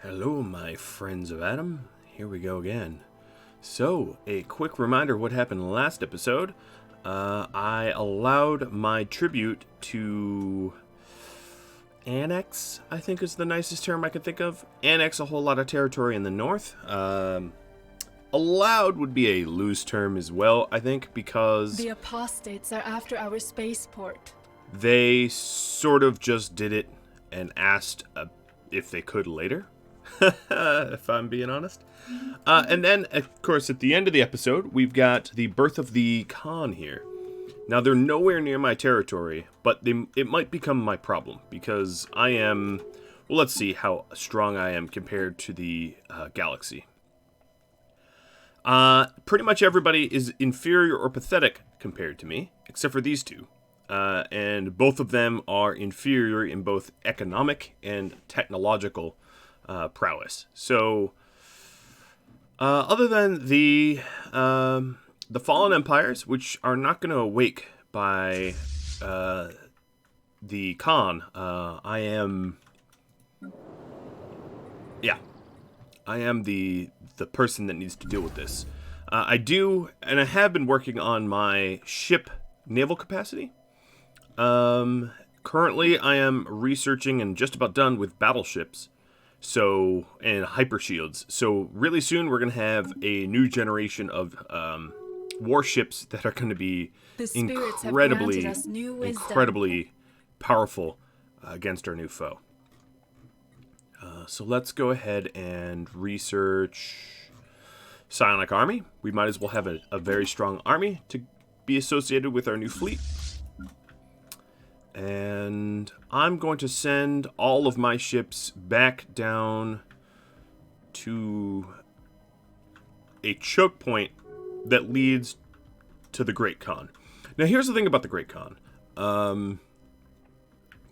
Hello, my friends of Adam. Here we go again. So, a quick reminder of what happened last episode. I allowed my tribute to annex, I think is the nicest term I can think of. Annex a whole lot of territory in the north. Allowed would be a loose term as well, I think, because the apostates are after our spaceport. they sort of just did it and asked if they could later. If I'm being honest. And then, of course, at the end of the episode, we've got the birth of the Khan here. Now, they're nowhere near my territory, but it might become my problem, because I am... Well, let's see how strong I am compared to the galaxy. Pretty much everybody is inferior or pathetic compared to me, except for these two. And both of them are inferior in both economic and technological prowess. So, other than the fallen empires, which are not going to awake by the Khan, I am the person that needs to deal with this. I do, and I have been working on my ship naval capacity. Currently, I am researching and just about done with battleships. So, and hyper shields. So, really soon we're going to have a new generation of warships that are going to be incredibly powerful against our new foe. So let's go ahead and research Psionic Army. We might as well have a very strong army to be associated with our new fleet. And I'm going to send all of my ships back down to a choke point that leads to the Great Khan. Now, here's the thing about the Great Khan.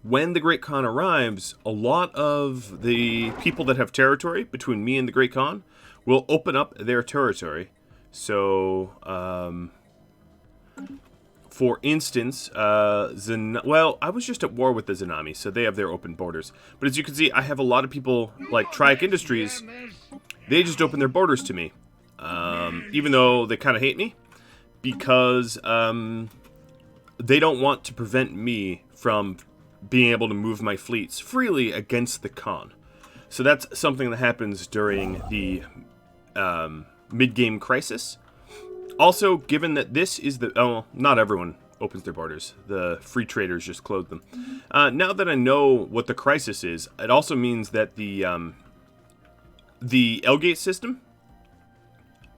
When the Great Khan arrives, a lot of the people that have territory between me and the Great Khan will open up their territory. So, for instance, I was just at war with the Zanami, so they have their open borders. But as you can see, I have a lot of people, like Triac Industries, they just open their borders to me. Even though they kind of hate me, because they don't want to prevent me from being able to move my fleets freely against the Khan. So that's something that happens during the mid-game crisis. Also, given that this is not everyone opens their borders. The free traders just close them. Now that I know what the crisis is, it also means that the L-Gate system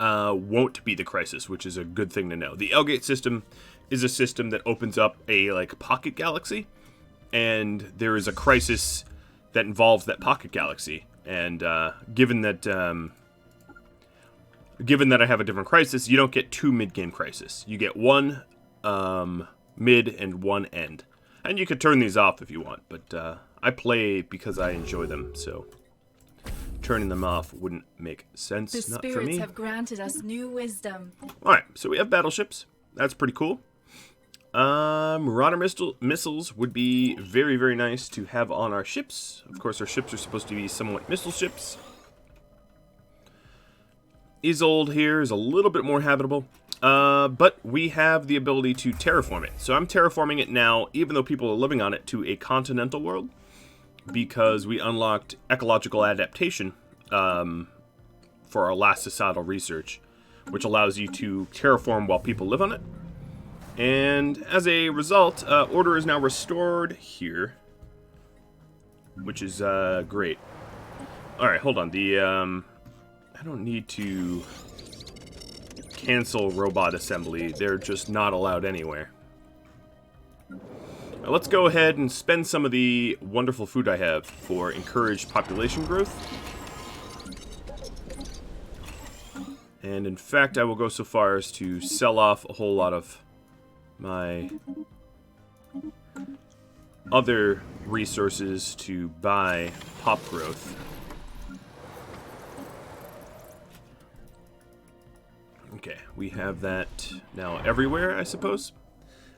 won't be the crisis, which is a good thing to know. The L-Gate system is a system that opens up a pocket galaxy, and there is a crisis that involves that pocket galaxy. And given that I have a different crisis, you don't get two mid-game crisis. You get one mid and one end. And you could turn these off if you want, but I play because I enjoy them, so turning them off wouldn't make sense. The not for me. spirits have granted us new wisdom. Alright, so we have battleships. That's pretty cool. Marauder missiles would be very, very nice to have on our ships. Of course, our ships are supposed to be somewhat missile ships. Isolde here is a little bit more habitable, but we have the ability to terraform it. So I'm terraforming it now, even though people are living on it, to a continental world, because we unlocked ecological adaptation for our last societal research, which allows you to terraform while people live on it. And as a result, order is now restored here, which is great. Alright, hold on. I don't need to cancel robot assembly. They're just not allowed anywhere. Now let's go ahead and spend some of the wonderful food I have for encouraged population growth. And in fact, I will go so far as to sell off a whole lot of my other resources to buy pop growth. Okay, we have that now everywhere, I suppose.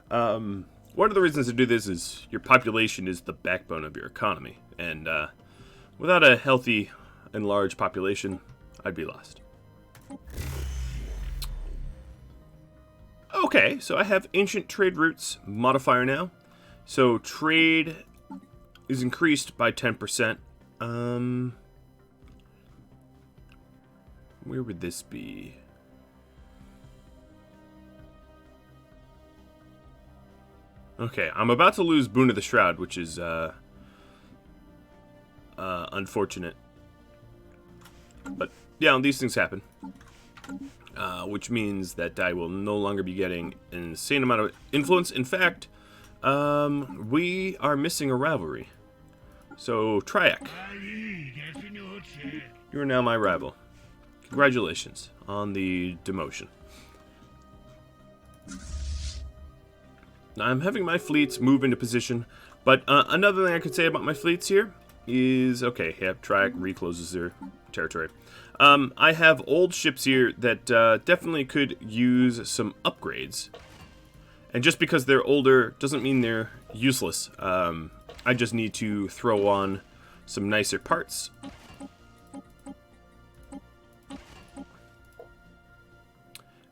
One of the reasons to do this is your population is the backbone of your economy, and without a healthy and large population, I'd be lost. Okay, so I have ancient trade routes modifier now. So trade is increased by 10%. Where would this be? Okay, I'm about to lose Boon of the Shroud, which is unfortunate. But yeah, these things happen. Which means that I will no longer be getting an insane amount of influence. In fact, we are missing a rivalry. So, Triac, you are now my rival. Congratulations on the demotion. Now, I'm having my fleets move into position, but another thing I could say about my fleets here is, okay, yeah, Triac recloses their territory. I have old ships here that definitely could use some upgrades. And just because they're older doesn't mean they're useless. I just need to throw on some nicer parts.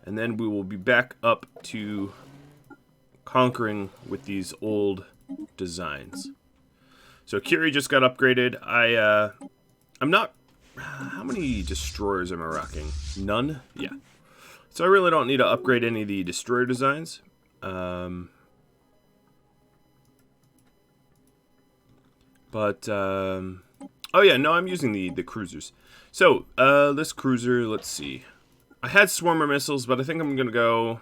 And then we will be back up to conquering with these old designs. So Curie just got upgraded. I'm not... How many destroyers am I rocking? None? Yeah. So I really don't need to upgrade any of the destroyer designs. Oh yeah, no, I'm using the cruisers. So, this cruiser, let's see. I had Swarmer missiles, but I think I'm going to go...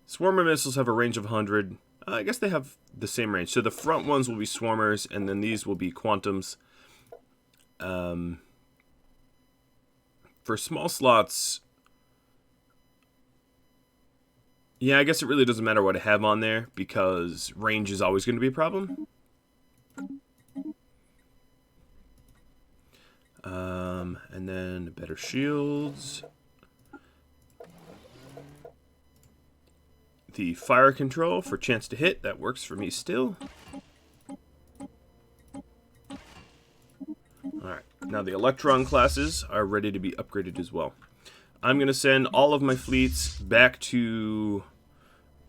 Swarmer missiles have a range of 100. I guess they have the same range. So the front ones will be Swarmers, and then these will be Quantums. For small slots... Yeah, I guess it really doesn't matter what I have on there, because range is always going to be a problem. And then better shields. The fire control for chance to hit, that works for me still. Alright, now the Electron classes are ready to be upgraded as well. I'm going to send all of my fleets back to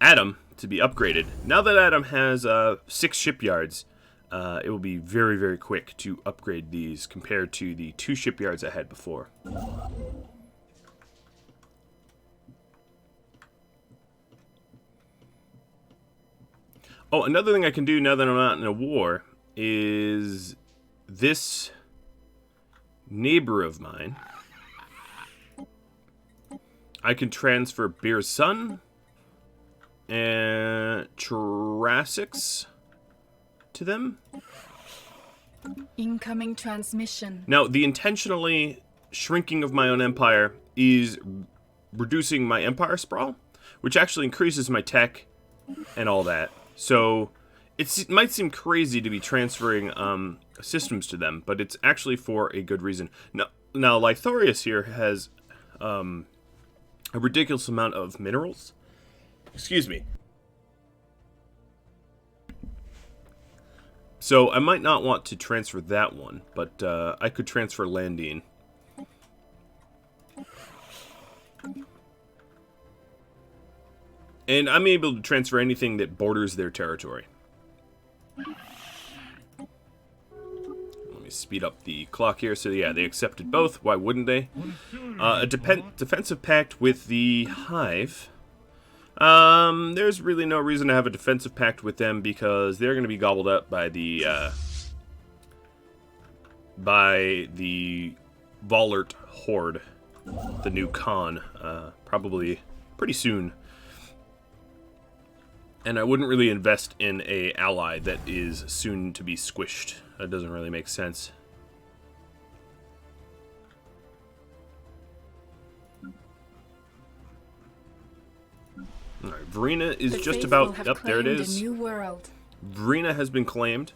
Adam to be upgraded. Now that Adam has 6 shipyards, it will be very, very quick to upgrade these compared to the 2 shipyards I had before. Oh, another thing I can do now that I'm not in a war is this neighbor of mine. I can transfer Beer's Son and Triassics to them. Incoming transmission. Now, the intentionally shrinking of my own empire is reducing my empire sprawl, which actually increases my tech and all that. So, it might seem crazy to be transferring systems to them, but it's actually for a good reason. Now Lythorius here has a ridiculous amount of minerals. Excuse me. So, I might not want to transfer that one, but I could transfer Landine. And I'm able to transfer anything that borders their territory. Let me speed up the clock here. So yeah, they accepted both. Why wouldn't they? A defensive pact with the Hive. There's really no reason to have a defensive pact with them because they're going to be gobbled up by the Volert Horde, the new Khan, probably pretty soon. And I wouldn't really invest in a ally that is soon to be squished. That doesn't really make sense. Alright, Verena is just about... Yep, there it is. A new world. Verena has been claimed.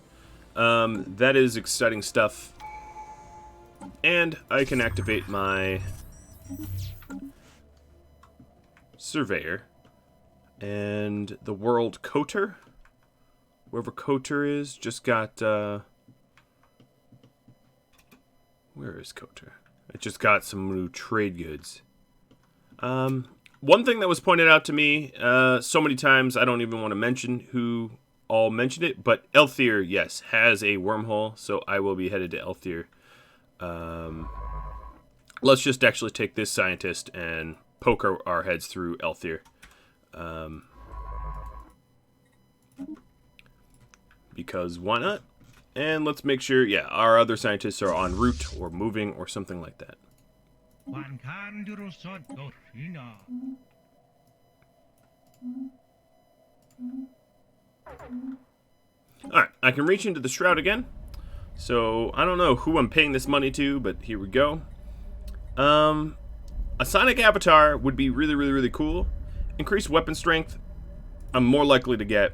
That is exciting stuff. And I can activate my Surveyor. And the World Coter, whoever Coter is, just got, Where is Kota? It just got some new trade goods. One thing that was pointed out to me so many times, I don't even want to mention who all mentioned it, but Elthier, yes, has a wormhole, so I will be headed to Elthier. Let's just actually take this scientist and poke our heads through Elthier. Because why not? And let's make sure, yeah, our other scientists are en route or moving or something like that. Alright, I can reach into the Shroud again. So, I don't know who I'm paying this money to, but here we go. A Sonic Avatar would be really, really, really cool. Increased weapon strength, I'm more likely to get.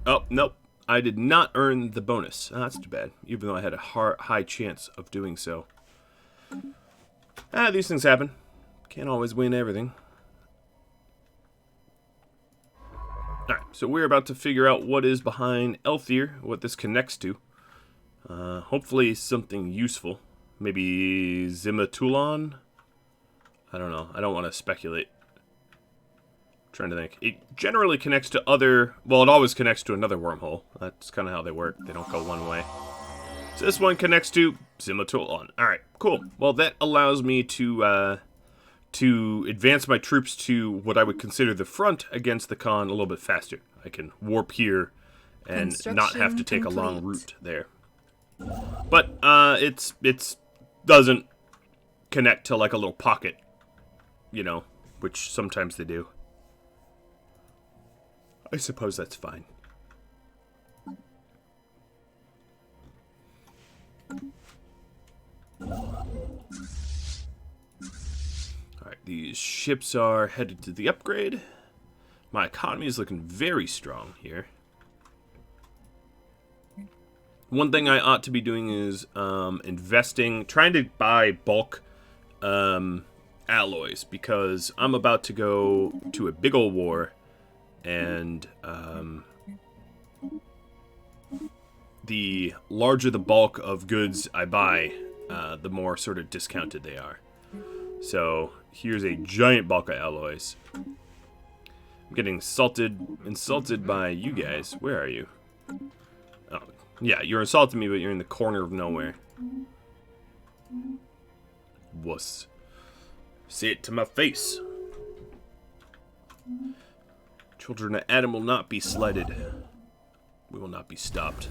Oh, nope. I did not earn the bonus. Oh, that's too bad, even though I had a high chance of doing so. These things happen. Can't always win everything. Alright, so we're about to figure out what is behind Elthier, what this connects to. Hopefully something useful. Maybe Zimatulon? I don't know. I don't want to speculate. I'm trying to think. It generally connects to other... Well, it always connects to another wormhole. That's kind of how they work. They don't go one way. So this one connects to Zimatulon. Alright, cool. Well, that allows me to advance my troops to what I would consider the front against the Khan a little bit faster. I can warp here and not have to take a long route there. But it's doesn't connect to like a little pocket, you know, which sometimes they do. I suppose that's fine. Alright, these ships are headed to the upgrade. My economy is looking very strong here. One thing I ought to be doing is investing, trying to buy bulk alloys, because I'm about to go to a big old war, and the larger the bulk of goods I buy, the more sort of discounted they are. So here's a giant bulk of alloys. I'm getting insulted by you guys. Where are you? Oh, yeah, you're insulting me, but you're in the corner of nowhere. Wuss. Say it to my face. Children of Adam will not be slighted. We will not be stopped.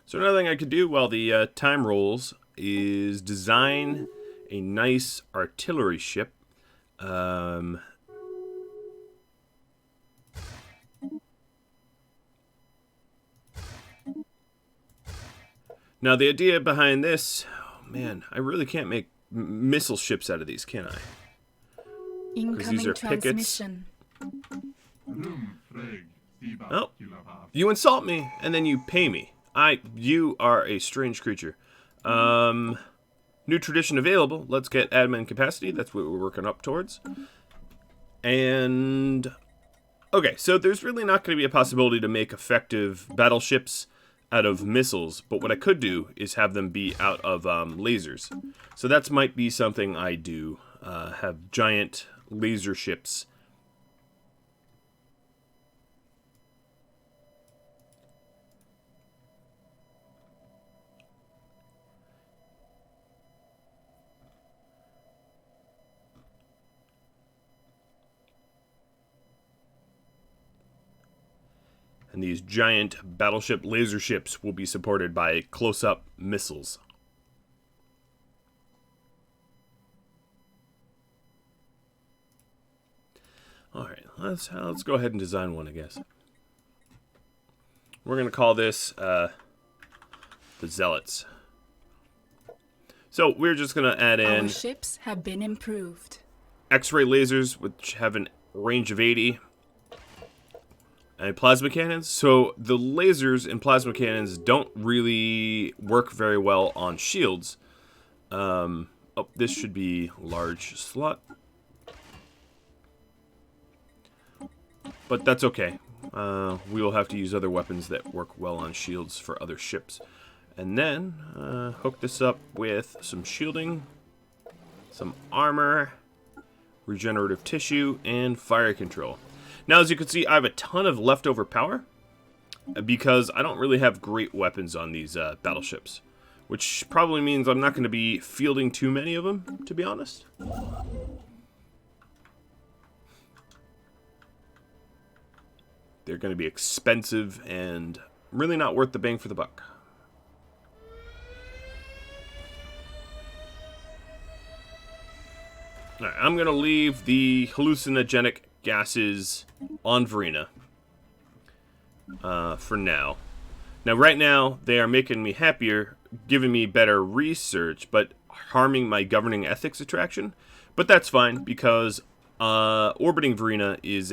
So another thing I could do while the time rolls is design a nice artillery ship. Now the idea behind this, oh man, I really can't make missile ships out of these, can I? Because these are pickets. Oh, you insult me and then you pay me. You are a strange creature. New tradition available. Let's get admin capacity. That's what we're working up towards. And okay, so there's really not going to be a possibility to make effective battleships out of missiles, but what I could do is have them be out of lasers. So that might be something I do. Have giant laser ships. And these giant battleship laser ships will be supported by close-up missiles. Alright, let's go ahead and design one, I guess. We're going to call this the Zealots. So we're just going to add in... Our ships have been improved. X-ray lasers, which have a range of 80. And plasma cannons. So the lasers and plasma cannons don't really work very well on shields. Oh, this should be large slot. but that's okay. We will have to use other weapons that work well on shields for other ships. And then, hook this up with some shielding, some armor, regenerative tissue, and fire control. Now, as you can see, I have a ton of leftover power because I don't really have great weapons on these battleships, which probably means I'm not going to be fielding too many of them, to be honest. They're going to be expensive and really not worth the bang for the buck. Alright, I'm going to leave the hallucinogenic gases on Verena for now. Now, right now, they are making me happier, giving me better research, but harming my governing ethics attraction. But that's fine, because orbiting Verena is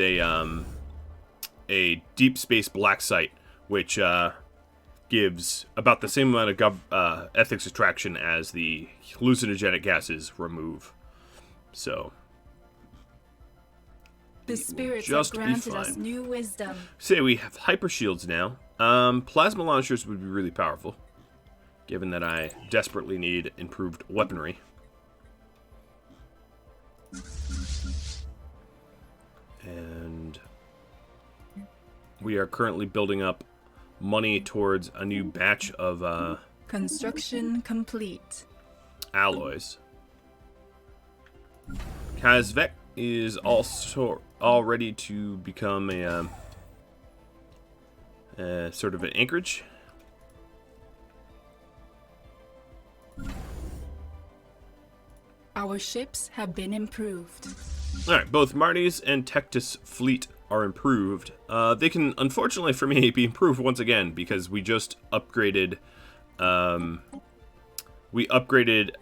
a deep space black site, which gives about the same amount of ethics attraction as the hallucinogenic gases remove. So, the spirits have granted us new wisdom. Say we have hyper shields now. Plasma launchers would be really powerful, given that I desperately need improved weaponry. And we are currently building up money towards a new batch of construction complete. Alloys. Kazvek is also all ready to become a sort of an anchorage. Our ships have been improved. Alright, both Marty's and Tectus fleet are improved. They can, unfortunately for me, be improved once again because we just upgraded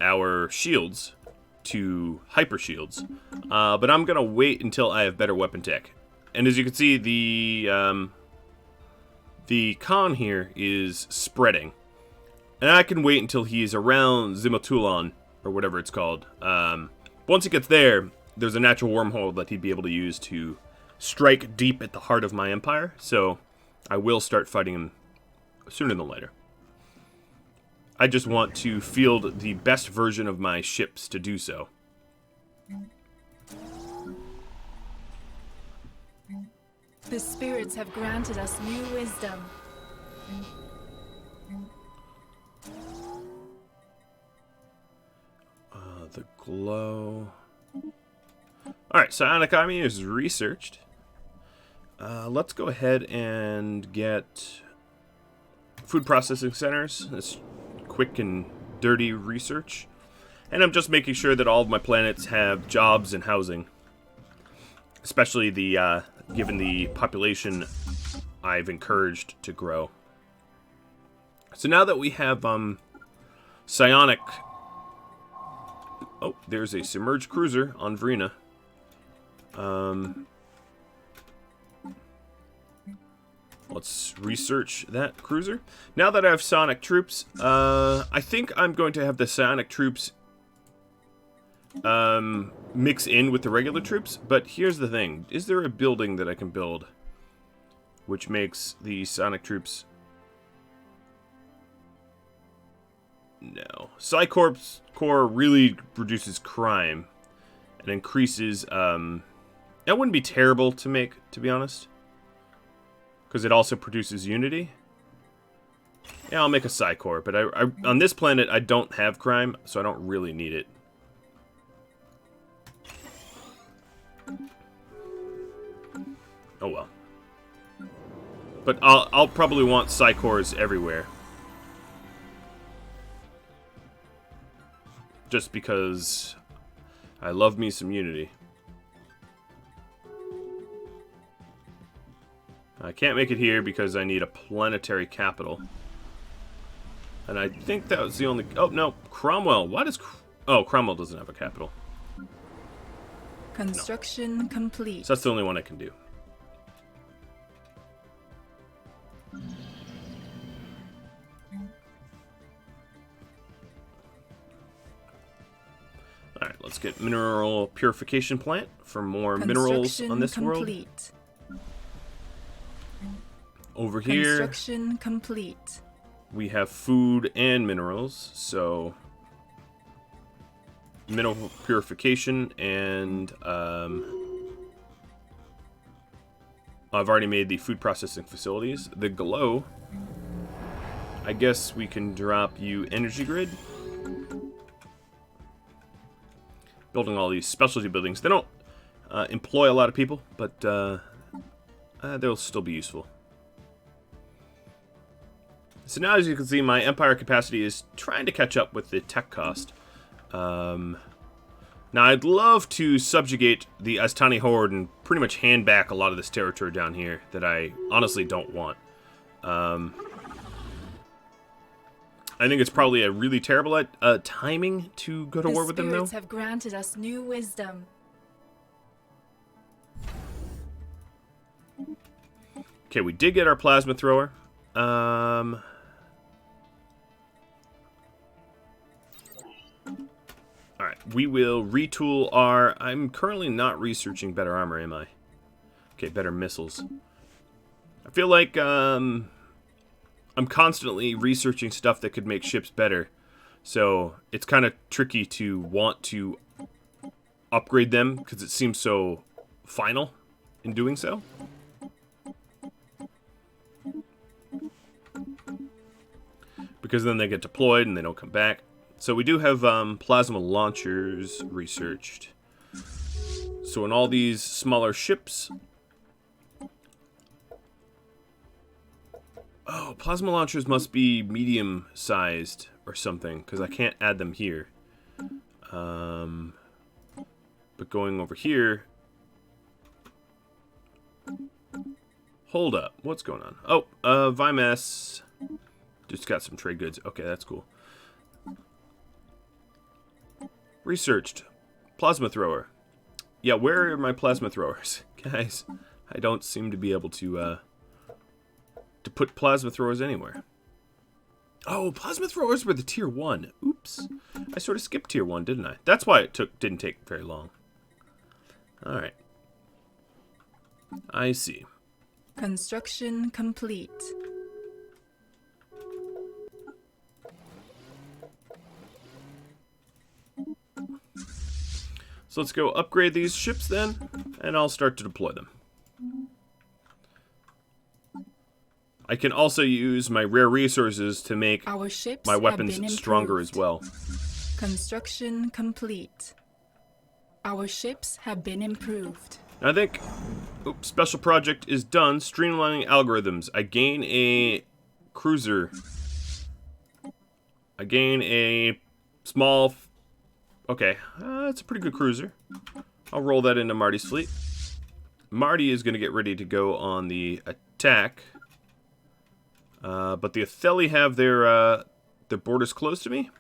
our shields to hyper shields, but I'm gonna wait until I have better weapon tech. And as you can see, the Khan here is spreading, and I can wait until he's around Zimatulon or whatever it's called. Once he gets there, there's a natural wormhole that he'd be able to use to strike deep at the heart of my empire. So I will start fighting him sooner than later. I just want to field the best version of my ships to do so. The spirits have granted us new wisdom. The glow. Alright, psionic army is researched. Let's go ahead and get food processing centers. This quick and dirty research, and I'm just making sure that all of my planets have jobs and housing, especially the given the population I've encouraged to grow. So now that we have psionic, oh, there's a submerged cruiser on Verena. Let's research that cruiser. Now that I have psionic troops, I think I'm going to have the psionic troops mix in with the regular troops. But here's the thing. Is there a building that I can build which makes the psionic troops... No. Psi-Corp's core really reduces crime and increases... That wouldn't be terrible to make, to be honest, because it also produces unity. Yeah, I'll make a Psi-Core, but I on this planet I don't have crime, so I don't really need it. Oh well. But I'll probably want Psi-Cores everywhere. Just because I love me some unity. I can't make it here because I need a planetary capital. And I think that was the only... Oh, no. Cromwell. Why does... Oh, Cromwell doesn't have a capital. Construction complete. So that's the only one I can do. Alright, let's get mineral purification plant for more minerals on this world. Over here, Construction complete. we have food and minerals, so mineral purification and I've already made the food processing facilities. The glow, I guess we can drop you energy grid. Building all these specialty buildings. They don't employ a lot of people, but they'll still be useful. So now, as you can see, my empire capacity is trying to catch up with the tech cost. Now, I'd love to subjugate the Aztani Horde and pretty much hand back a lot of this territory down here that I honestly don't want. I think it's probably a really terrible timing to go to war with them, though. The spirits have granted us new wisdom. Okay, we did get our plasma thrower. Alright, we will retool our... I'm currently not researching better armor, am I? Okay, better missiles. I feel like I'm constantly researching stuff that could make ships better. So it's kind of tricky to want to upgrade them because it seems so final in doing so. Because then they get deployed and they don't come back. So we do have plasma launchers researched. So in all these smaller ships... Oh, plasma launchers must be medium-sized or something, because I can't add them here. But going over here... Hold up, what's going on? Oh, Vimas just got some trade goods. Okay, that's cool. Researched. Plasma thrower. Yeah, where are my plasma throwers? Guys, I don't seem to be able to put plasma throwers anywhere. Oh, plasma throwers were the tier 1. Oops. I sort of skipped tier 1, didn't I? That's why it didn't take very long. Alright. I see. Construction complete. So let's go upgrade these ships then, and I'll start to deploy them. I can also use my rare resources to make Our ships my have weapons been stronger as improved. well. Construction complete. Our ships have been improved. I think special project is done. Streamlining algorithms. I gain a cruiser. I gain a small... Okay, that's a pretty good cruiser. I'll roll that into Marty's fleet. Marty is going to get ready to go on the attack. But the Atheli have their borders closed to me.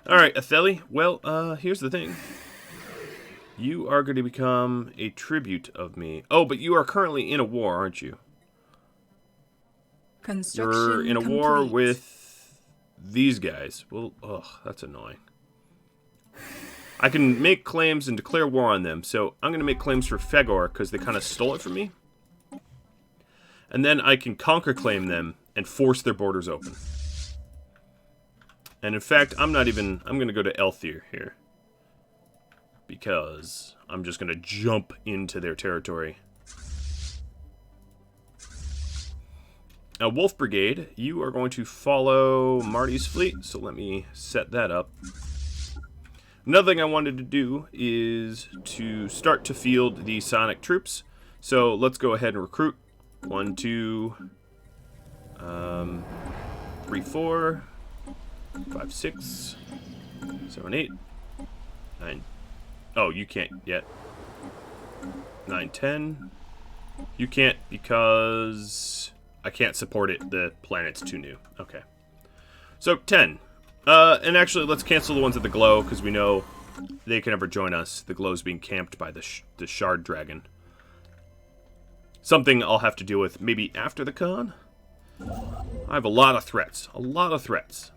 Alright, Atheli. Well, here's the thing. You are going to become a tribute of me. Oh, but you are currently in a war, aren't you? Construction You're in a war complete. with these guys. Well, ugh, that's annoying. I can make claims and declare war on them. So I'm going to make claims for Fegor because they kind of stole it from me. And then I can conquer claim them and force their borders open. And in fact, I'm going to go to Elthir here. Because I'm just going to jump into their territory. Now, Wolf Brigade, you are going to follow Marty's fleet. So let me set that up. Another thing I wanted to do is to start to field the Sonic troops. So let's go ahead and recruit. 1, 2, 3, 4, 5, 6, 7, 8, 9. Oh, you can't yet. 9, 10. You can't because I can't support it. The planet's too new. Okay. So, 10. And actually, let's cancel the ones at the glow because we know they can never join us. The glow's being camped by the Shard Dragon. Something I'll have to deal with maybe after the con. I have a lot of threats. A lot of threats.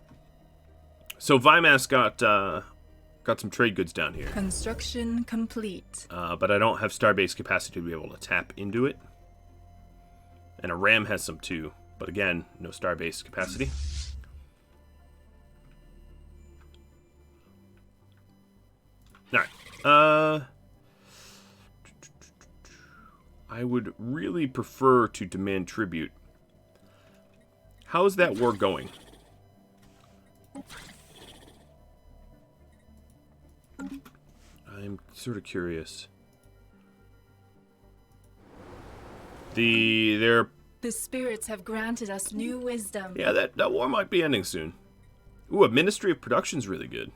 So Vimas got some trade goods down here. Construction complete. But I don't have starbase capacity to be able to tap into it. And a ram has some too. But again, no starbase capacity. Alright. I would really prefer to demand tribute. How is that war going? I'm sort of curious. The spirits have granted us new wisdom. Yeah, that war might be ending soon. Ooh, a Ministry of Production's really good.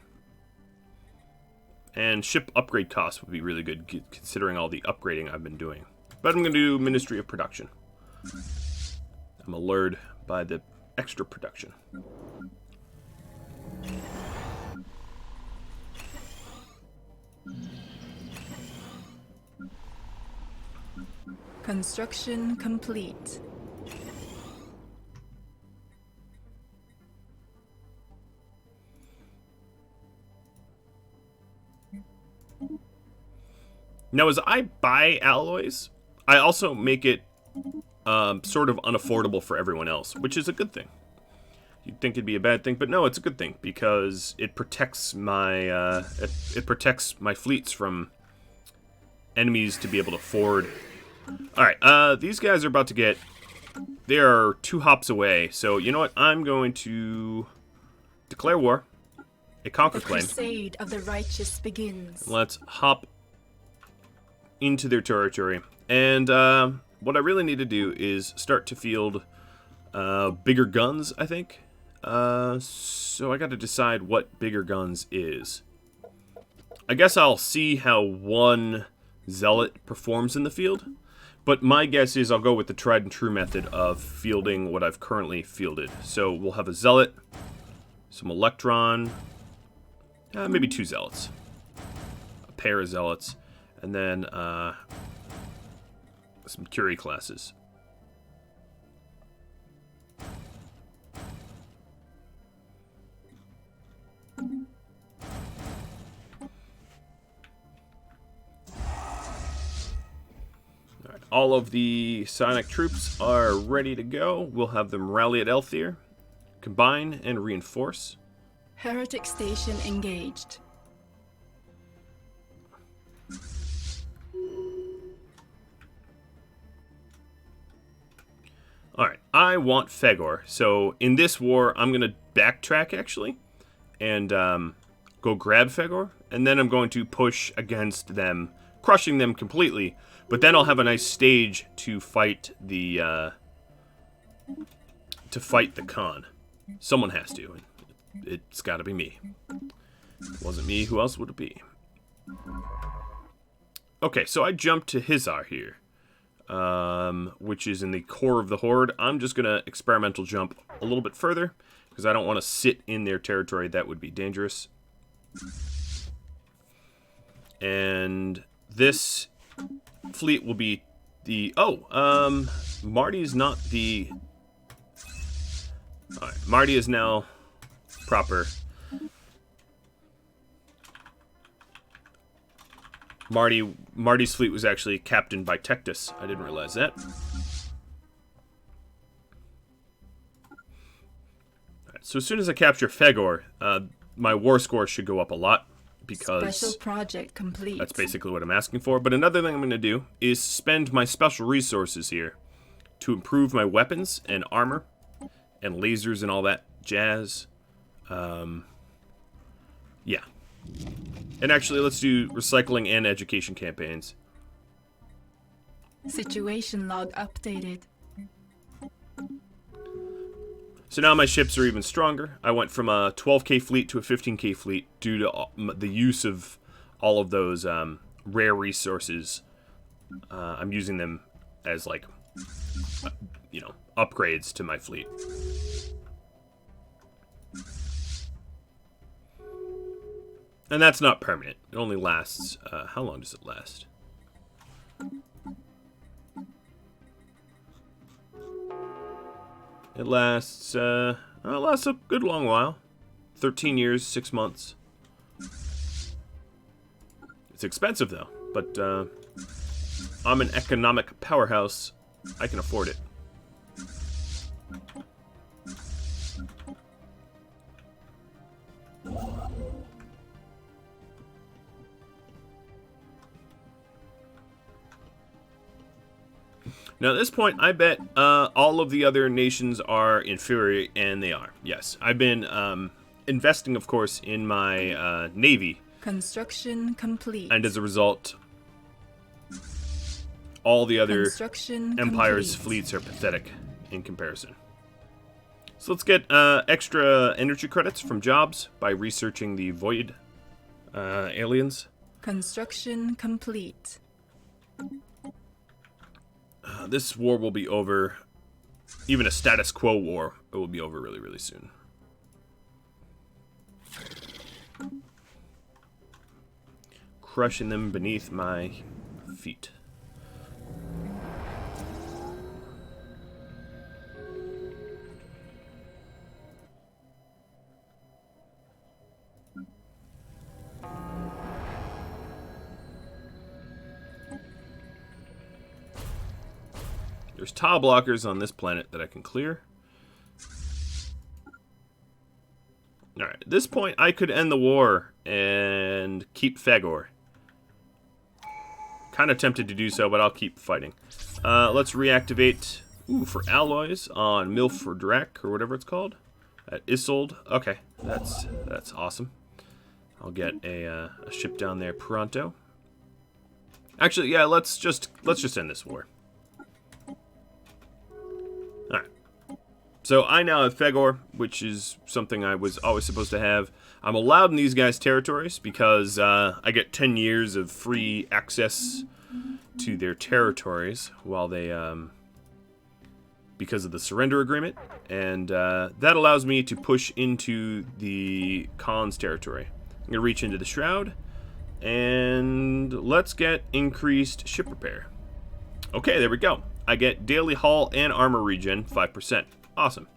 And ship upgrade costs would be really good, considering all the upgrading I've been doing. But I'm going to do Ministry of Production. I'm allured by the extra production. Construction complete. Now, as I buy alloys, I also make it sort of unaffordable for everyone else, which is a good thing. You'd think it'd be a bad thing, but no, it's a good thing because it protects my it protects my fleets from enemies to be able to ford. All right, these guys are about to get. They are 2 hops away, so you know what? I'm going to declare war, a conquer The claim. crusade of the righteous begins. Let's hop into their territory. And what I really need to do is start to field bigger guns, I think. So I got to decide what bigger guns is. I guess I'll see how one zealot performs in the field. But my guess is I'll go with the tried and true method of fielding what I've currently fielded. So we'll have a zealot, some electron, maybe 2 zealots, a pair of zealots, and then some Curie classes. Alright, all of the psionic troops are ready to go. We'll have them rally at Elthir, combine and reinforce. Heretic station engaged. Alright, I want Fegor. So in this war, I'm going to backtrack actually and go grab Fegor. And then I'm going to push against them, crushing them completely. But then I'll have a nice stage to fight the Khan. Someone has to. It's got to be me. If it wasn't me, who else would it be? Okay, so I jumped to Hizar here. Which is in the core of the Horde. I'm just going to experimental jump a little bit further, because I don't want to sit in their territory. That would be dangerous. And this fleet will be the... Oh, Marty's not the... Alright, Marty is now proper. Marty's fleet was actually captained by Tectus. I didn't realize that. Alright, so as soon as I capture Fegor, my war score should go up a lot, because Special project complete. that's basically what I'm asking for. But another thing I'm going to do is spend my special resources here to improve my weapons and armor and lasers and all that jazz. Yeah. And actually, let's do recycling and education campaigns. Situation log updated. So now my ships are even stronger. I went from a 12k fleet to a 15k fleet due to the use of all of those rare resources. I'm using them as, like, upgrades to my fleet. And that's not permanent. It only lasts... how long does it last? It lasts a good long while. 13 years, 6 months. It's expensive, though. But I'm an economic powerhouse. I can afford it. Now, at this point, I bet all of the other nations are inferior, and they are. Yes. I've been investing, of course, in my navy. Construction complete. And as a result, all the other empires' complete. fleets are pathetic in comparison. So let's get extra energy credits from jobs by researching the void aliens. Construction complete. This war will be over. Even a status quo war, it will be over really, really soon. Crushing them beneath my feet. There's tile blockers on this planet that I can clear. Alright, at this point I could end the war and keep Fagor. Kind of tempted to do so, but I'll keep fighting. Let's reactivate for alloys on Milfordrak, or whatever it's called. At Isolde. Okay, that's awesome. I'll get a ship down there pronto. Actually, yeah, let's just end this war. So I now have Fagor, which is something I was always supposed to have. I'm allowed in these guys' territories because I get 10 years of free access to their territories while they, because of the surrender agreement, and that allows me to push into the Khan's territory. I'm gonna reach into the Shroud, and let's get increased ship repair. Okay, there we go. I get daily hull and armor regen 5%. Awesome.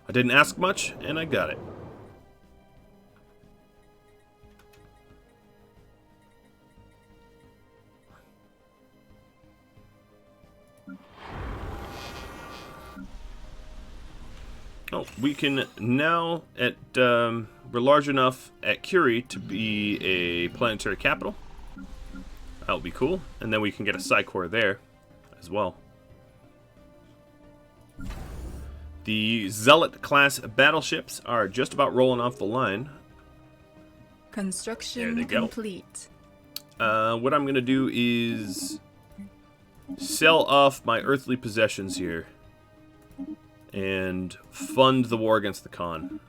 I didn't ask much, and I got it. Oh, we can now, we're large enough at Curie to be a planetary capital. That'll be cool. And then we can get a Psycore there as well. The Zealot-class battleships are just about rolling off the line. Construction complete. What I'm going to do is sell off my earthly possessions here and fund the war against the Khan.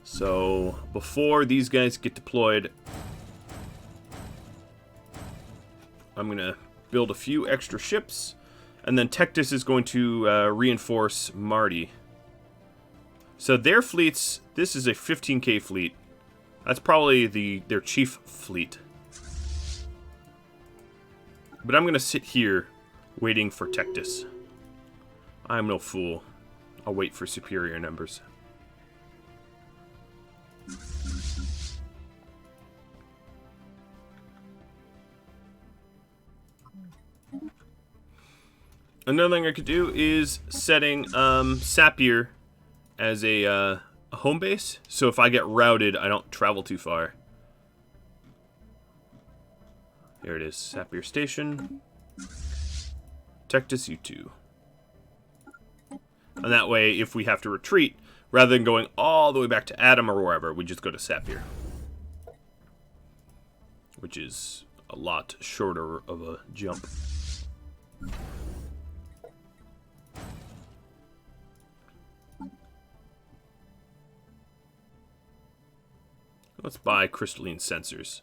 So, before these guys get deployed, I'm going to build a few extra ships, and then Tectus is going to reinforce Marty. So their fleets, this is a 15k fleet. That's probably their chief fleet. But I'm going to sit here waiting for Tectus. I'm no fool. I'll wait for superior numbers. Another thing I could do is setting Sapir as a home base, so if I get routed, I don't travel too far. Here it is, Sapir Station. Tectus U2. And that way, if we have to retreat, rather than going all the way back to Adam or wherever, we just go to Sapir. Which is a lot shorter of a jump. Let's buy crystalline sensors.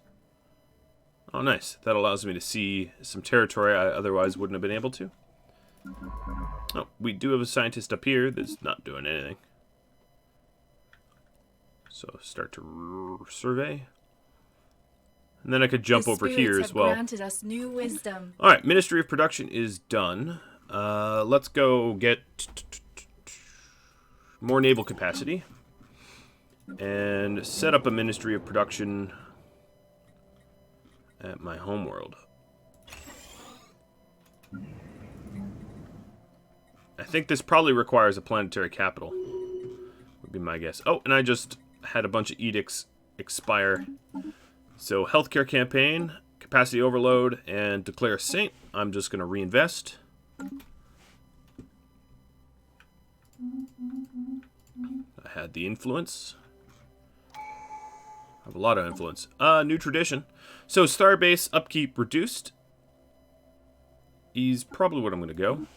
Oh, nice. That allows me to see some territory I otherwise wouldn't have been able to. Oh, we do have a scientist up here that's not doing anything. So start to survey. And then I could jump over here as well. Granted us new wisdom. All right, Ministry of Production is done. Let's go get more naval capacity. And set up a Ministry of Production at my homeworld. think this probably requires a planetary capital. Would be my guess. Oh, and I just had a bunch of edicts expire. So, healthcare campaign, capacity overload, and declare a saint. I'm just going to reinvest. I had the influence. I have a lot of influence. New tradition. So, Starbase upkeep reduced is probably what I'm going to go.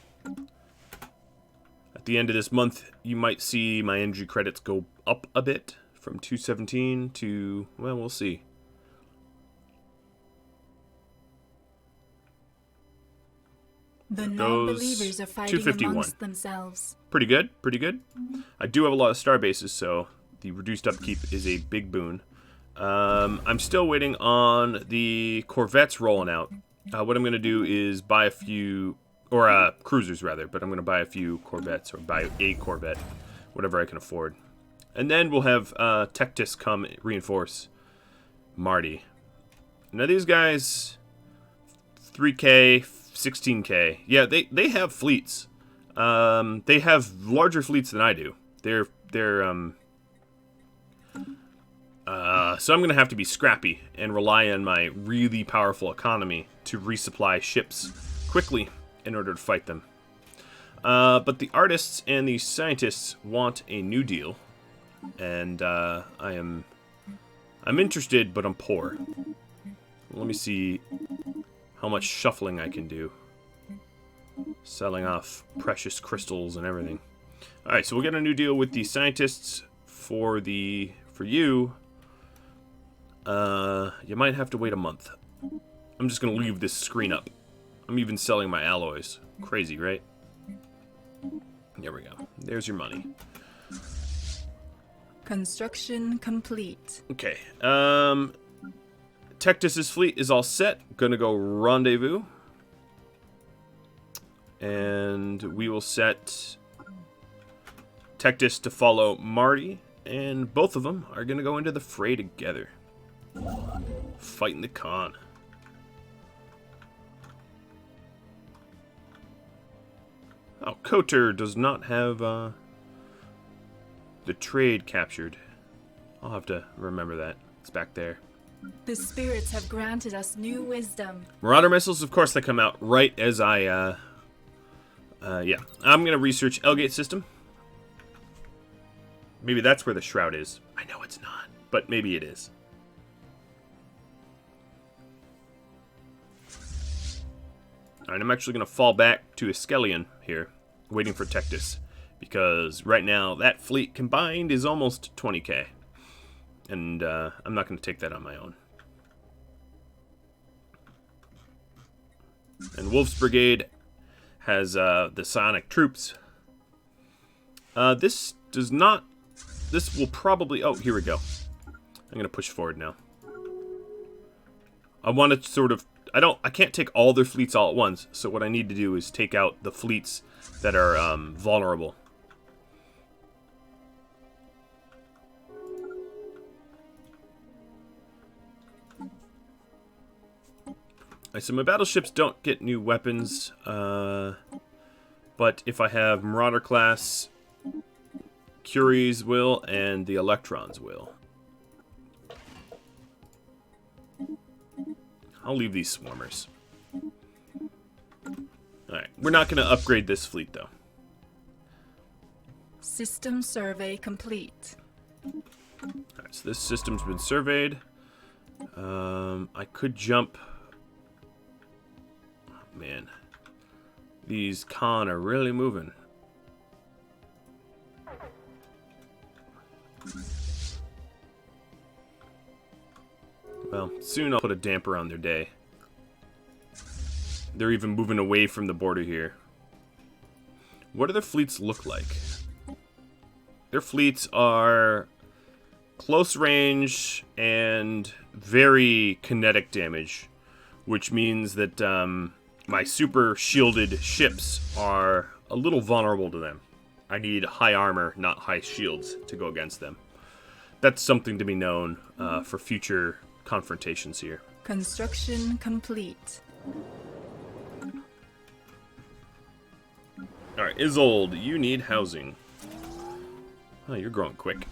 At the end of this month, you might see my energy credits go up a bit from 217 to, well, we'll see. The non-believers are fighting amongst themselves. Pretty good, pretty good. I do have a lot of star bases, so the reduced upkeep is a big boon. I'm still waiting on the corvettes rolling out. What I'm going to do is buy a few, or cruisers rather, but I'm going to buy a few corvettes, or buy a corvette, whatever I can afford. And then we'll have Tectis come reinforce Marty. Now these guys, 3K, 16K. Yeah, they have fleets. They have larger fleets than I do. So I'm going to have to be scrappy and rely on my really powerful economy to resupply ships quickly in order to fight them. But the artists and the scientists want a new deal, and I'm interested, but I'm poor. Let me see how much shuffling I can do. Selling off precious crystals and everything. Alright, so we'll get a new deal with the scientists for you. You might have to wait a month. I'm just going to leave this screen up. I'm even selling my alloys. Crazy, right? There we go. There's your money. Construction complete. Okay. Tectis' fleet is all set. Gonna go rendezvous. And we will set Tectis to follow Marty. And both of them are gonna go into the fray together. Fighting the Khan. Oh, Kotor does not have the trade captured. I'll have to remember that. It's back there. The spirits have granted us new wisdom. Marauder missiles, of course, they come out right as I, yeah. I'm going to research Elgate system. Maybe that's where the Shroud is. I know it's not, but maybe it is. Alright, I'm actually going to fall back to Iskelion here, waiting for Tectis. Because right now, that fleet combined is almost 20k. And I'm not going to take that on my own. And Wolf's Brigade has the Sonic troops. This does not... This will probably... Oh, here we go. I'm going to push forward now. I want to sort of... I can't take all their fleets all at once. So what I need to do is take out the fleets that are vulnerable. So my battleships don't get new weapons, but if I have Marauder class, Curies will, and the Electrons will. I'll leave these swarmers. Alright, we're not going to upgrade this fleet, though. System survey complete. Alright, so this system's been surveyed. I could jump... Man, these Khan are really moving. Well, soon I'll put a damper on their day. They're even moving away from the border here. What do their fleets look like? Their fleets are close range and very kinetic damage, which means that my super shielded ships are a little vulnerable to them. I need high armor, not high shields, to go against them. That's something to be known for future confrontations here. Construction complete. Alright, Isolde, you need housing. Oh, you're growing quick.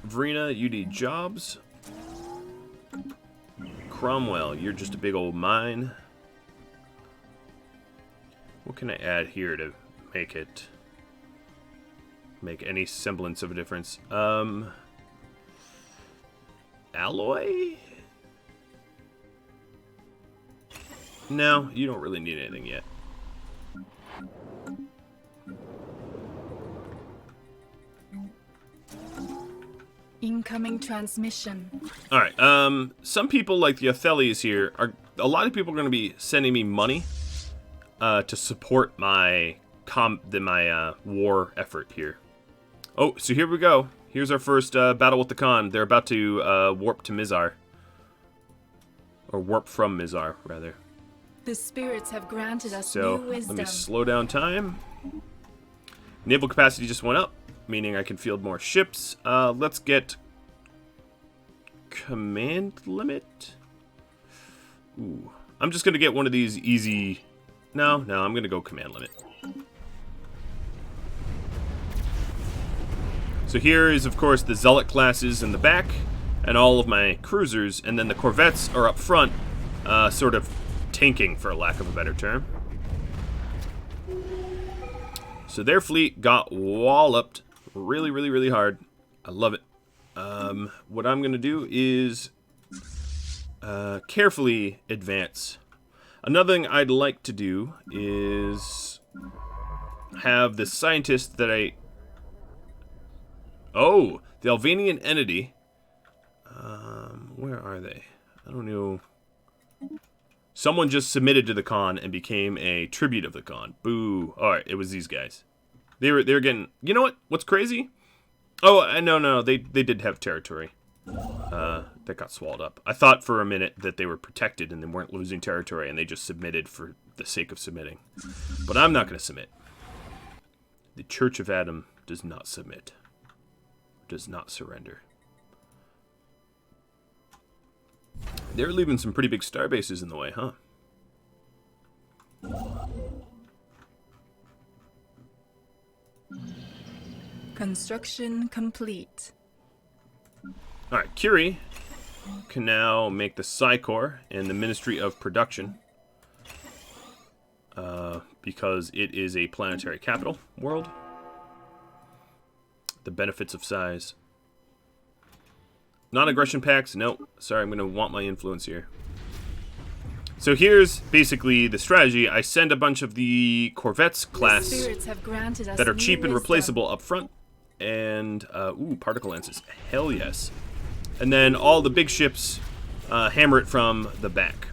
Verena, you need jobs. Cromwell, you're just a big old mine. What can I add here to make any semblance of a difference? Alloy? No, you don't really need anything yet. Incoming transmission. Alright, some people like the Othelis here a lot of people are going to be sending me money to support my war effort here. Oh, so here we go. Here's our first battle with the Khan. They're about to warp to Mizar. Or warp from Mizar, rather. The spirits have granted us So, new wisdom. let me slow down time. Naval capacity just went up, meaning I can field more ships. Let's get command limit. Ooh, I'm just gonna get one of these easy. No, I'm gonna go command limit. So here is, of course, the Zealot classes in the back, and all of my cruisers, and then the corvettes are up front, sort of tanking, for lack of a better term. So their fleet got walloped really, really, really hard. I love it. What I'm going to do is carefully advance. Another thing I'd like to do is have the scientist that Oh, the Albanian entity. Where are they? I don't know. Someone just submitted to the Khan and became a tribute of the Khan. Boo. Alright, it was these guys. They were getting... You know what? What's crazy? Oh, no. They did have territory. That got swallowed up. I thought for a minute that they were protected and they weren't losing territory and they just submitted for the sake of submitting. But I'm not going to submit. The Church of Adam does not submit. Does not surrender. They're leaving some pretty big star bases in the way, huh? Construction complete. Alright, Curie can now make the Psycor and the Ministry of Production. Because it is a planetary capital world. The benefits of size. Non-aggression pacts? Nope. Sorry, I'm going to want my influence here. So here's basically the strategy. I send a bunch of the Corvettes class that are cheap and replaceable up front. And, ooh, particle lances. Hell yes. And then all the big ships hammer it from the back.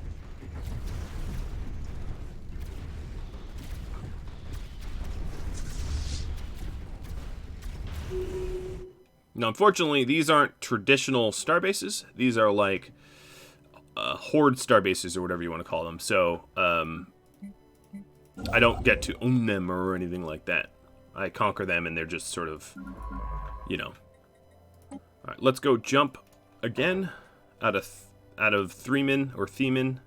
Now, unfortunately, these aren't traditional star bases. These are like Horde star bases or whatever you want to call them. So, I don't get to own them or anything like that. I conquer them and they're just sort of, you know. Alright, let's go jump again out of Threeman or Theman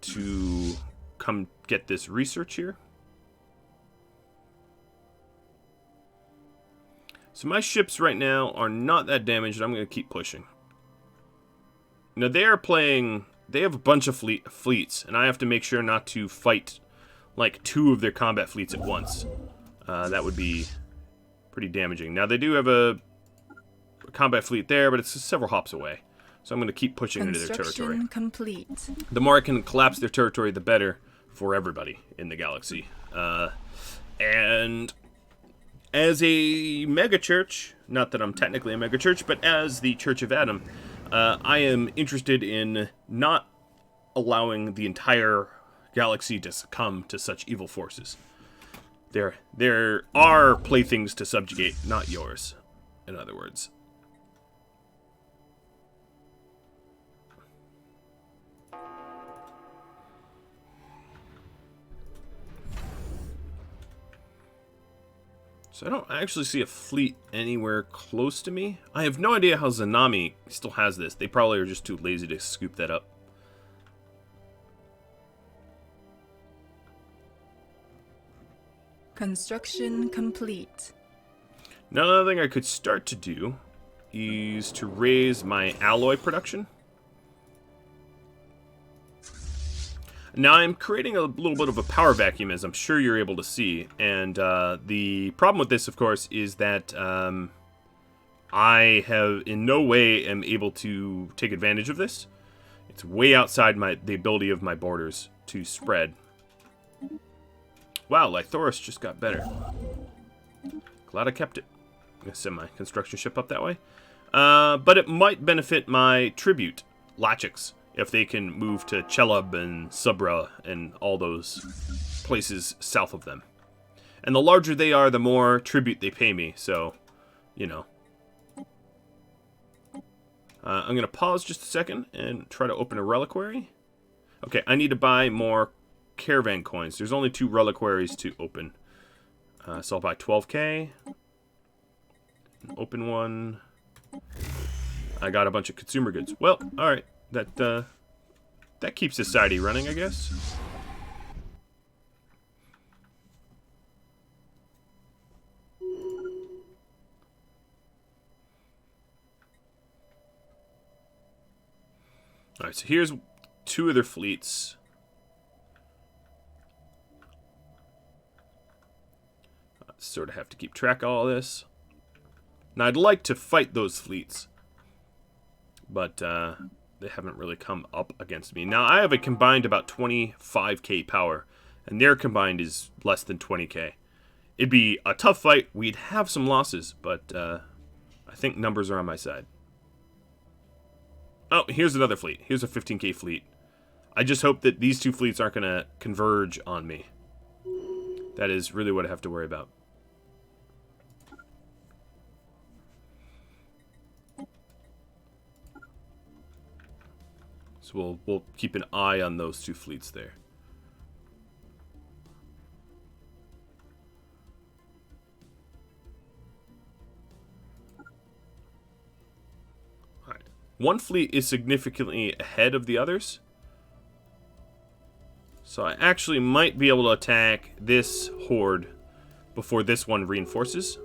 to come get this research here. So my ships right now are not that damaged. I'm going to keep pushing. Now they have a bunch of fleets, and I have to make sure not to fight like 2 of their combat fleets at once. That would be pretty damaging. Now they do have a combat fleet there, but it's several hops away. So I'm going to keep pushing into their territory. Complete. The more I can collapse their territory, the better for everybody in the galaxy. And as a megachurch, not that I'm technically a megachurch, but as the Church of Adam, I am interested in not allowing the entire galaxy to succumb to such evil forces. There are playthings to subjugate, not yours, in other words. So I don't actually see a fleet anywhere close to me. I have no idea how Zanami still has this. They probably are just too lazy to scoop that up. Construction complete. Now, another thing I could start to do is to raise my alloy production. Now, I'm creating a little bit of a power vacuum, as I'm sure you're able to see. And the problem with this, of course, is that I have in no way am able to take advantage of this. It's way outside the ability of my borders to spread. Wow, Lithoris just got better. Glad I kept it. I'm going to send my construction ship up that way. But it might benefit my tribute, Lachix, if they can move to Chelub and Subra and all those places south of them. And the larger they are, the more tribute they pay me, so, you know. I'm going to pause just a second and try to open a reliquary. Okay, I need to buy more caravan coins. There's only 2 reliquaries to open. So I'll buy 12k. Open one. I got a bunch of consumer goods. Well, alright. That keeps society running, I guess. Alright, so here's 2 other fleets. I sort of have to keep track of all this. Now, I'd like to fight those fleets, but they haven't really come up against me. Now, I have a combined about 25k power, and their combined is less than 20k. It'd be a tough fight. We'd have some losses, but I think numbers are on my side. Oh, here's another fleet. Here's a 15k fleet. I just hope that these 2 fleets aren't going to converge on me. That is really what I have to worry about. So we'll keep an eye on those 2 fleets there. Alright. One fleet is significantly ahead of the others. So I actually might be able to attack this horde before this one reinforces.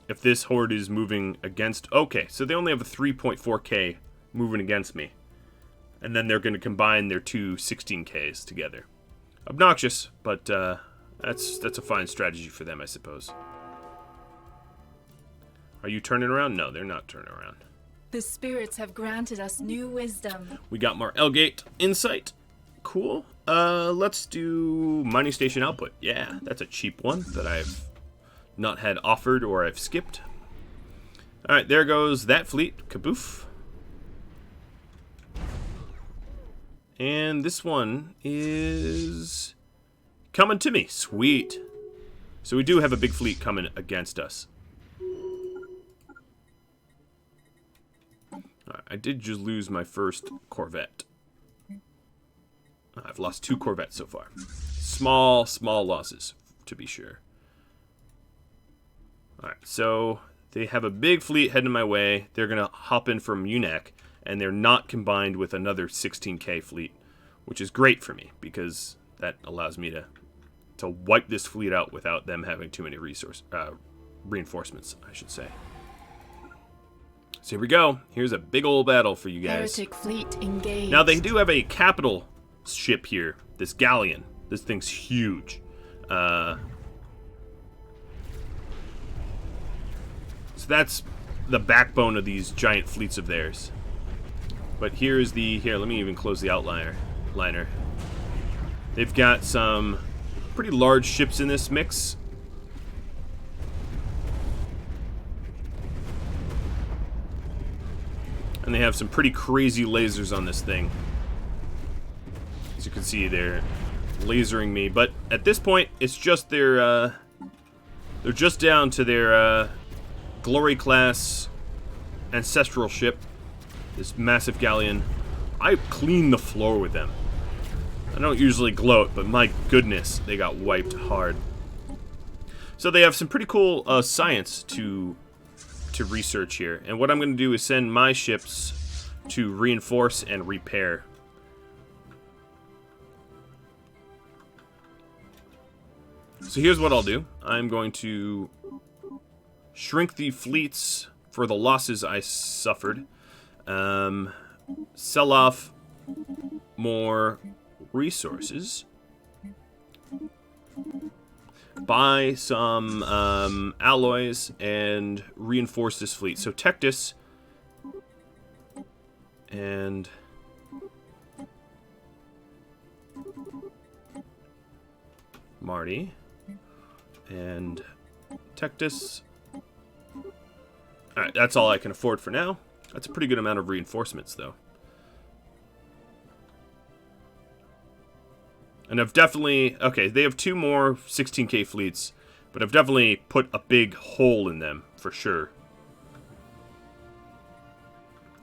If this horde is moving against... Okay, so they only have a 3.4k moving against me. And then they're going to combine their 2 16Ks together. Obnoxious, but that's a fine strategy for them, I suppose. Are you turning around? No, they're not turning around. The spirits have granted us new wisdom. We got more Elgate insight. Cool. Let's do mining station output. Yeah, that's a cheap one that I've not had offered or I've skipped. Alright, there goes that fleet. Kaboof. And this one is coming to me. Sweet. So we do have a big fleet coming against us. Right, I did just lose my first Corvette. I've lost 2 Corvettes so far. Small losses, to be sure. Alright, so they have a big fleet heading my way. They're going to hop in from Unac. And they're not combined with another 16k fleet, which is great for me because that allows me to wipe this fleet out without them having too many reinforcements, I should say. So here we go. Here's a big old battle for you guys. Heretic fleet engaged. Now they do have a capital ship here, this galleon. This thing's huge. So that's the backbone of these giant fleets of theirs. But here's the... Here, let me even close the outliner. They've got some pretty large ships in this mix. And they have some pretty crazy lasers on this thing. As you can see, they're lasering me. But at this point, it's just their... they're just down to their Glory class ancestral ship. This massive galleon. I cleaned the floor with them. I don't usually gloat, but my goodness, they got wiped hard. So they have some pretty cool science to research here. And what I'm going to do is send my ships to reinforce and repair. So here's what I'll do. I'm going to shrink the fleets for the losses I suffered. Sell off more resources. Buy some alloys and reinforce this fleet. So Tectus and Marty and Tectus. Alright, that's all I can afford for now. That's a pretty good amount of reinforcements, though. And I've definitely... Okay, they have 2 more 16k fleets, but I've definitely put a big hole in them, for sure.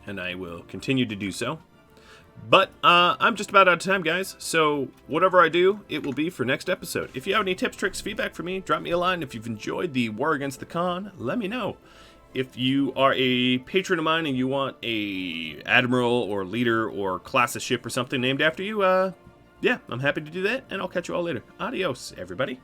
And I will continue to do so. But I'm just about out of time, guys. So whatever I do, it will be for next episode. If you have any tips, tricks, feedback for me, drop me a line. If you've enjoyed the War Against the Khan, let me know. If you are a patron of mine and you want a admiral or leader or class of ship or something named after you, yeah, I'm happy to do that. And I'll catch you all later. Adios, everybody.